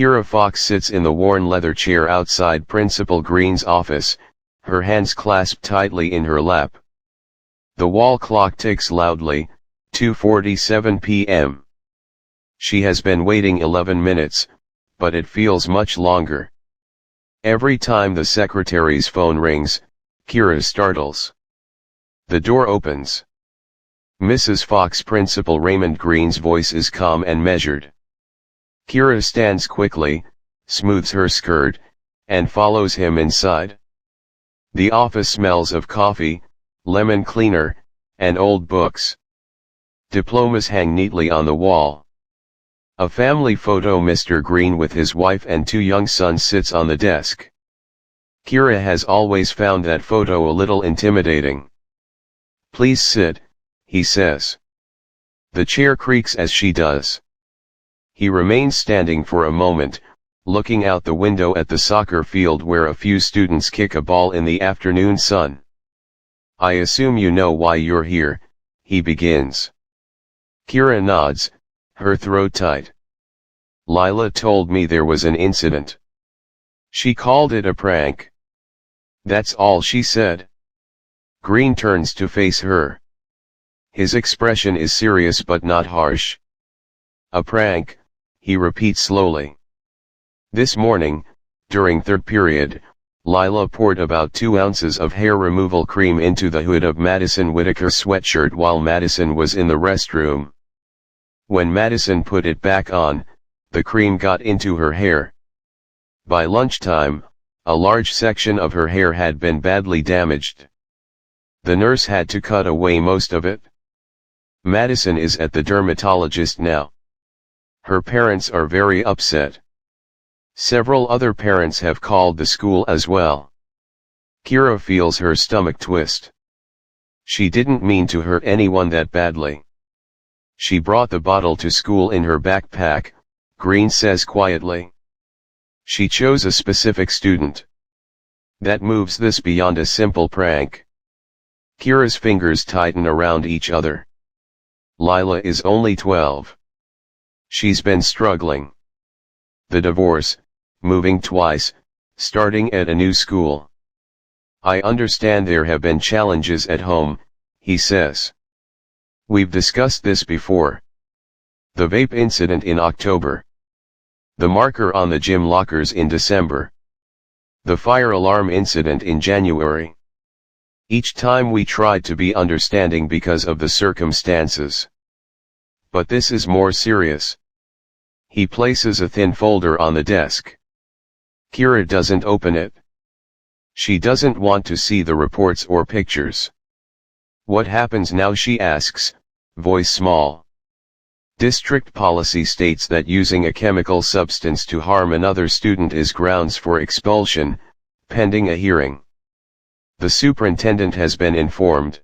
KiraFox sits in the worn leather chair outside Principal Green's office, her hands clasped tightly in her lap. The wall clock ticks loudly, 2:47 p.m. She has been waiting 11 minutes, but it feels much longer. Every time the secretary's phone rings, Kira startles. The door opens. Mrs. Fox. Principal Raymond Green's voice is calm and measured. Kira stands quickly, smooths her skirt, and follows him inside. The office smells of coffee, lemon cleaner, and old books. Diplomas hang neatly on the wall. A family photo. Mr. Green with his wife and 2 young sons sits on the desk. Kira has always found that photo a little intimidating. "Please sit," he says. The chair creaks as she does. He remains standing for a moment, looking out the window at the soccer field where a few students kick a ball in the afternoon sun. "I assume you know why you're here," he begins. Kira nods, her throat tight. "Lila told me there was an incident. She called it a prank." "That's all she said." Green turns to face her. His expression is serious but not harsh. "A prank," he repeats slowly. "This morning, during third period, Lila poured about 2 ounces of hair removal cream into the hood of Madison Whitaker's sweatshirt while Madison was in the restroom. When Madison put it back on, the cream got into her hair. By lunchtime, a large section of her hair had been badly damaged. The nurse had to cut away most of it. Madison is at the dermatologist now. Her parents are very upset. Several other parents have called the school as well." Kira feels her stomach twist. She didn't mean to hurt anyone that badly. She brought the bottle to school in her backpack, Green says quietly. She chose a specific student. That moves this beyond a simple prank. Kira's fingers tighten around each other. Lila is only 12. She's been struggling. The divorce, moving twice, starting at a new school. "I understand there have been challenges at home," he says. "We've discussed this before. The vape incident in October. The marker on the gym lockers in December. The fire alarm incident in January. Each time we tried to be understanding because of the circumstances. But this is more serious." He places a thin folder on the desk. Kira doesn't open it. She doesn't want to see the reports or pictures. "What happens now?" she asks, voice small. "District policy states that using a chemical substance to harm another student is grounds for expulsion, pending a hearing. The superintendent has been informed.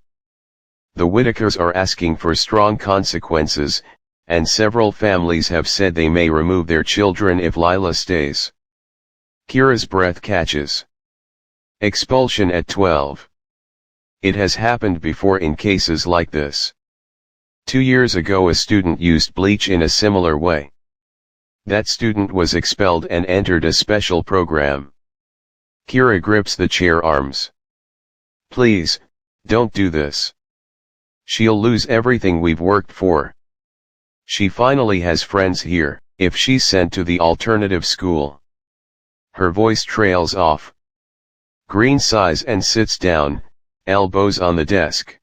The Whitakers are asking for strong consequences, and several families have said they may remove their children if Lila stays." Kira's breath catches. Expulsion at 12. It has happened before in cases like this. 2 years ago a student used bleach in a similar way. That student was expelled and entered a special program. Kira grips the chair arms. "Please, don't do this. She'll lose everything we've worked for. She finally has friends here. If she's sent to the alternative school." Her voice trails off. Green sighs and sits down, elbows on the desk.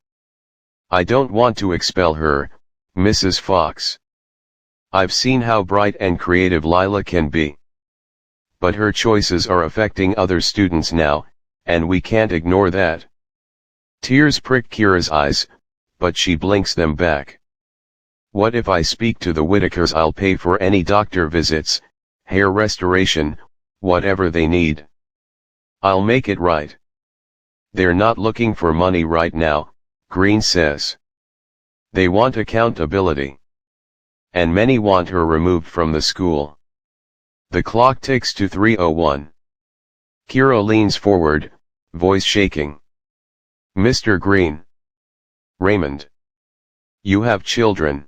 "I don't want to expel her, Mrs. Fox. I've seen how bright and creative Lila can be. But her choices are affecting other students now, and we can't ignore that." Tears prick Kira's eyes, but she blinks them back. "What if I speak to the Whitakers? I'll pay for any doctor visits, hair restoration, whatever they need. I'll make it right." "They're not looking for money right now," Green says. "They want accountability. And many want her removed from the school." The clock ticks to 3:01. Kira leans forward, voice shaking. "Mr. Green. Raymond. You have children.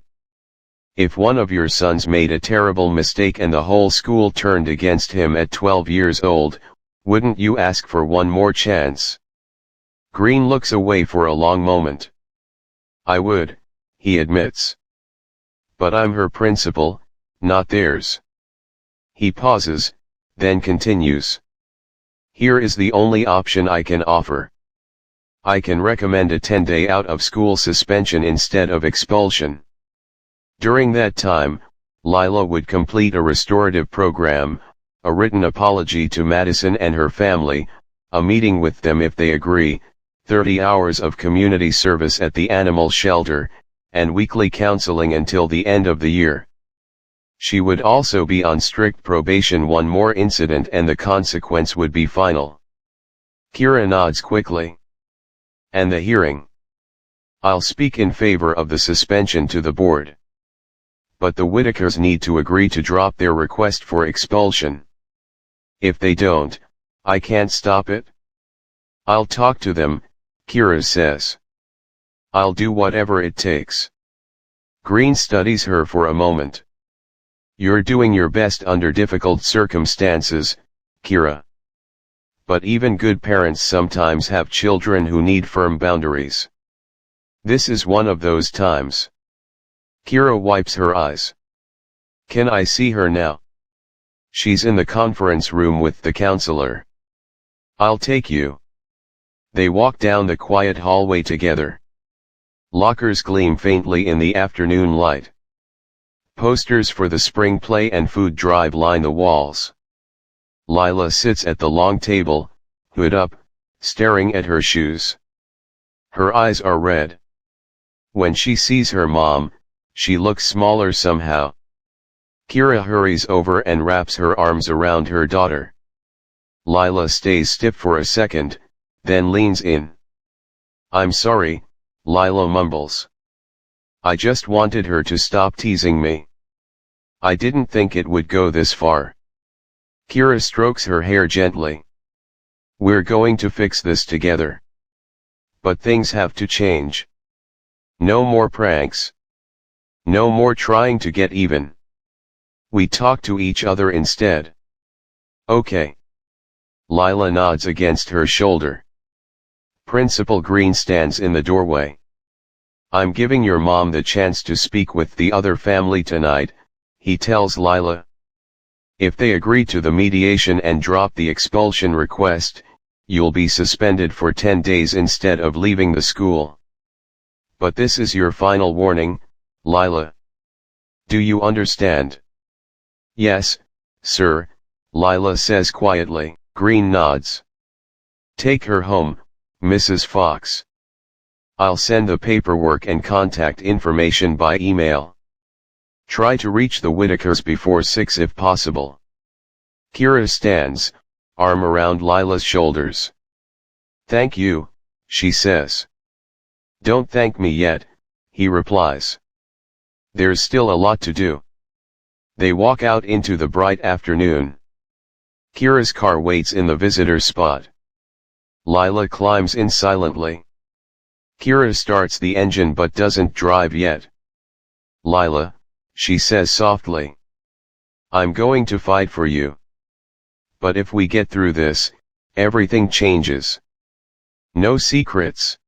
If one of your sons made a terrible mistake and the whole school turned against him at 12 years old, wouldn't you ask for one more chance? Green looks away for a long moment. I would, he admits. But I'm her principal, not theirs. He pauses, then continues. Here is the only option I can offer. I can recommend a 10-day out-of-school suspension instead of expulsion. During that time, Lila would complete a restorative program, a written apology to Madison and her family, a meeting with them if they agree, 30 hours of community service at the animal shelter, and weekly counseling until the end of the year. She would also be on strict probation. One more incident and the consequence would be final. Kira nods quickly. And the hearing? I'll speak in favor of the suspension to the board. But the Whitakers need to agree to drop their request for expulsion. If they don't, I can't stop it. I'll talk to them, Kira says. I'll do whatever it takes. Green studies her for a moment. You're doing your best under difficult circumstances, Kira. But even good parents sometimes have children who need firm boundaries. This is one of those times. Kira wipes her eyes. Can I see her now? She's in the conference room with the counselor. I'll take you. They walk down the quiet hallway together. Lockers gleam faintly in the afternoon light. Posters for the spring play and food drive line the walls. Lila sits at the long table, hood up, staring at her shoes. Her eyes are red. When she sees her mom, she looks smaller somehow. Kira hurries over and wraps her arms around her daughter. Lila stays stiff for a second, then leans in. I'm sorry, Lila mumbles. I just wanted her to stop teasing me. I didn't think it would go this far. Kira strokes her hair gently. We're going to fix this together. But things have to change. No more pranks. No more trying to get even. We talk to each other instead. Okay. Lila nods against her shoulder. Principal Green stands in the doorway. I'm giving your mom the chance to speak with the other family tonight, he tells Lila. If they agree to the mediation and drop the expulsion request, you'll be suspended for 10 days instead of leaving the school. But this is your final warning, Lila. Do you understand? Yes, sir, Lila says quietly. Green nods. Take her home, Mrs. Fox. I'll send the paperwork and contact information by email. Try to reach the Whitakers before 6 if possible. Kira stands, arm around Lila's shoulders. Thank you, she says. Don't thank me yet, he replies. There's still a lot to do. They walk out into the bright afternoon. Kira's car waits in the visitor spot. Lila climbs in silently. Kira starts the engine but doesn't drive yet. Lila, she says softly. I'm going to fight for you. But if we get through this, everything changes. No secrets.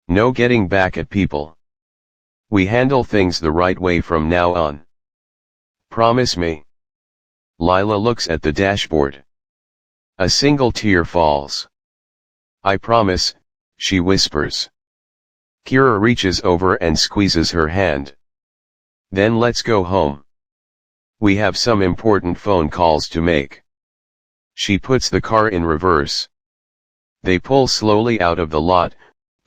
No getting back at people. We handle things the right way from now on. Promise me. Lila looks at the dashboard. A single tear falls. I promise, she whispers. Kira reaches over and squeezes her hand. Then let's go home. We have some important phone calls to make. She puts the car in reverse. They pull slowly out of the lot,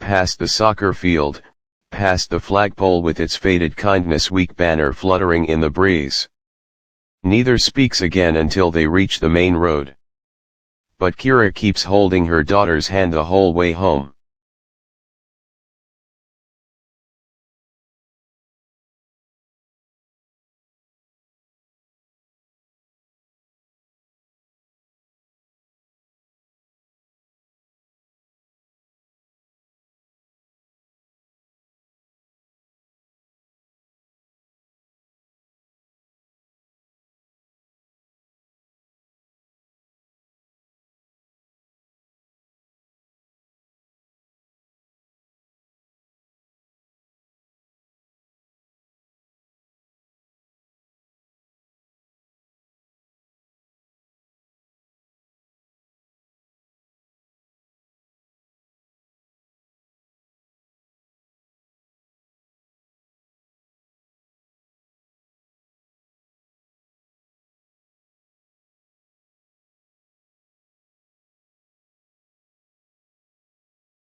past the soccer field, past the flagpole with its faded Kindness Week banner fluttering in the breeze. Neither speaks again until they reach the main road. But Kira keeps holding her daughter's hand the whole way home.